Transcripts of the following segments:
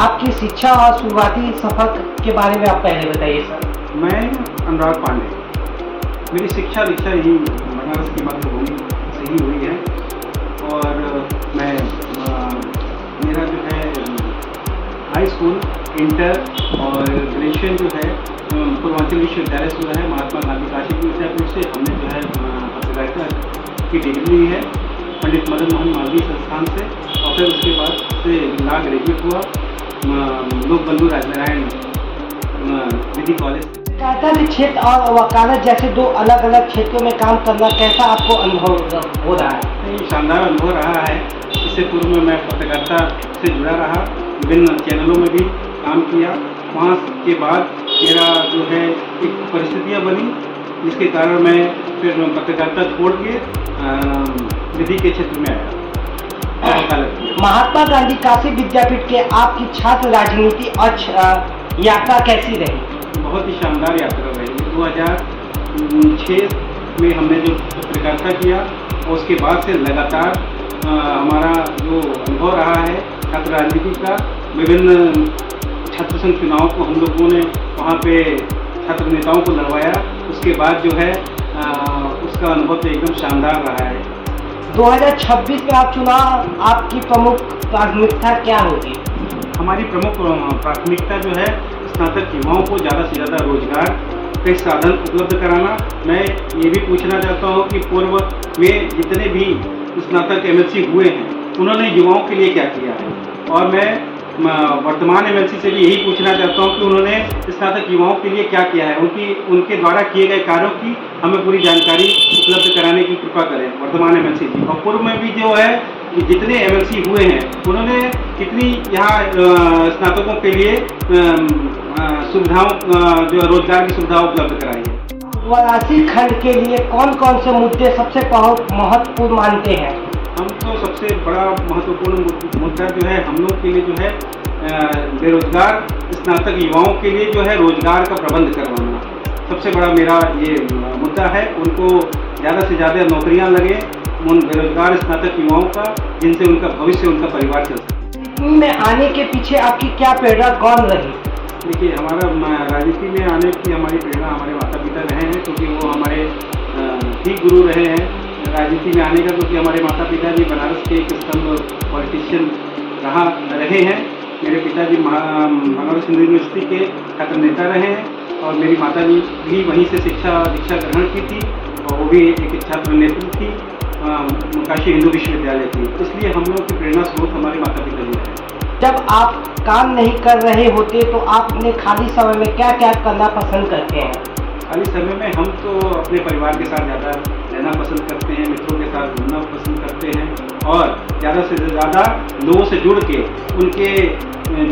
आपकी शिक्षा और शुरुआती सफर के बारे में आप पहले बताइए सर। मैं अनुराग पांडे, मेरी शिक्षा दीक्षा यही बनारस की मातृभूमि से ही हुई है और मैं मेरा जो है हाई स्कूल, इंटर और ग्रेजुएशन जो है पूर्वांचल विश्वविद्यालय से हुआ है, महात्मा गांधी काशी विद्यापीठ से। हमने जो है पत्रकारिता की डिग्री ली है पंडित मदन मोहन मालवीय संस्थान से और फिर उसके बाद से लॉ ग्रेजुएट हुआ लोक बंधु राजनारायण विधि कॉलेज। पत्रकारिता के क्षेत्र और वकालत जैसे दो अलग अलग क्षेत्रों में काम करना कैसा आपको अनुभव हो रहा है? ये शानदार अनुभव रहा है। इससे पूर्व में मैं पत्रकारिता से जुड़ा रहा, विभिन्न चैनलों में भी काम किया। वहाँ के बाद मेरा जो है एक परिस्थितियाँ बनी जिसके कारण मैं फिर पत्रकारिता छोड़ के विधि के क्षेत्र में आया, वकालत किया। महात्मा गांधी काशी विद्यापीठ के आपकी छात्र राजनीति और यात्रा कैसी रही? बहुत ही शानदार यात्रा रही। 2006 में हमने जो पत्रकारिता किया और उसके बाद से लगातार हमारा जो अनुभव रहा है छात्र राजनीति का, विभिन्न छात्र संघ चुनाव को हम लोगों ने वहाँ पे छात्र नेताओं को लड़वाया। उसके बाद जो है उसका अनुभव तो एकदम शानदार रहा है। 2026 में आप चुनाव, आपकी प्रमुख प्राथमिकता क्या होगी? हमारी प्रमुख प्राथमिकता जो है स्नातक युवाओं को ज़्यादा से ज़्यादा रोजगार के साधन उपलब्ध कराना। मैं ये भी पूछना चाहता हूँ कि पूर्व में जितने भी स्नातक एमएलसी हुए हैं उन्होंने युवाओं के लिए क्या किया है, और मैं वर्तमान एमएलसी से भी यही पूछना चाहता हूँ कि उन्होंने स्नातक युवाओं के लिए क्या किया है। उनके द्वारा किए गए कार्यों की हमें पूरी जानकारी उपलब्ध कराने की कृपा करें वर्तमान एमएलसी जी। और पूर्व में भी जो है जितने एमएलसी हुए हैं उन्होंने कितनी यहाँ स्नातकों के लिए सुविधाओं जो रोजगार की सुविधा उपलब्ध कराई है। वाराणसी खंड के लिए कौन कौन से मुद्दे सबसे महत्वपूर्ण मानते हैं? हम तो सबसे बड़ा महत्वपूर्ण मुद्दा जो है हम लोग के लिए जो है बेरोजगार स्नातक युवाओं के लिए जो है रोजगार का प्रबंध करवाना सबसे बड़ा मेरा ये मुद्दा है। उनको ज़्यादा से ज़्यादा नौकरियां लगे उन बेरोजगार स्नातक युवाओं का, जिनसे उनका भविष्य, उनका परिवार चल सके। में आने के पीछे आपकी क्या प्रेरणा कौन रही? देखिए, हमारा राजनीति में आने की हमारी प्रेरणा हमारे माता पिता रहे हैं, क्योंकि वो हमारे ठीक गुरु रहे हैं राजनीति में आने का, क्योंकि हमारे माता पिता जी बनारस के एक स्तंभ पॉलिटिशियन रहे हैं। मेरे पिताजी बनारस हिंदू यूनिवर्सिटी के छात्र नेता रहे हैं और मेरी माता जी भी वहीं से दीक्षा ग्रहण की थी और वो भी एक छात्र नेत्री थी काशी हिंदू विश्वविद्यालय की। इसलिए हम लोग की प्रेरणा स्रोत हमारे माता पिता जी हैं। जब आप काम नहीं कर रहे होते तो आप अपने खाली समय में क्या क्या करना पसंद करते हैं? खाली समय में हम तो अपने परिवार के साथ ज़्यादा रहना पसंद करते हैं, मित्रों के साथ घूमना पसंद करते हैं और ज़्यादा से ज़्यादा लोगों से जुड़ के उनके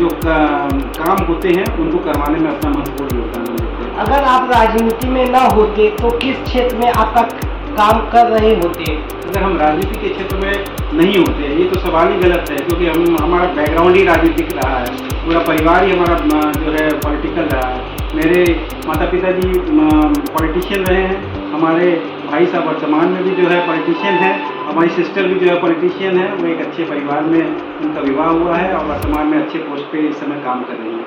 जो काम होते हैं उनको करवाने में अपना महत्वपूर्ण योगदान देते हैं। अगर आप राजनीति में न होते तो किस क्षेत्र में आपका काम कर रहे होते? अगर हम राजनीति के क्षेत्र में नहीं होते, ये तो सवाल ही गलत है, क्योंकि हमारा बैकग्राउंड ही राजनीतिक रहा है, पूरा परिवार ही हमारा जो है पॉलिटिकल रहा है। मेरे माता पिता जी पॉलिटिशियन रहे हैं, हमारे भाई साहब वर्तमान में भी जो है पॉलिटिशियन है, हमारी सिस्टर भी जो है पॉलिटिशियन है। वो एक अच्छे परिवार में उनका विवाह हुआ है और वर्तमान में अच्छे पोस्ट पे इस समय काम कर रही है।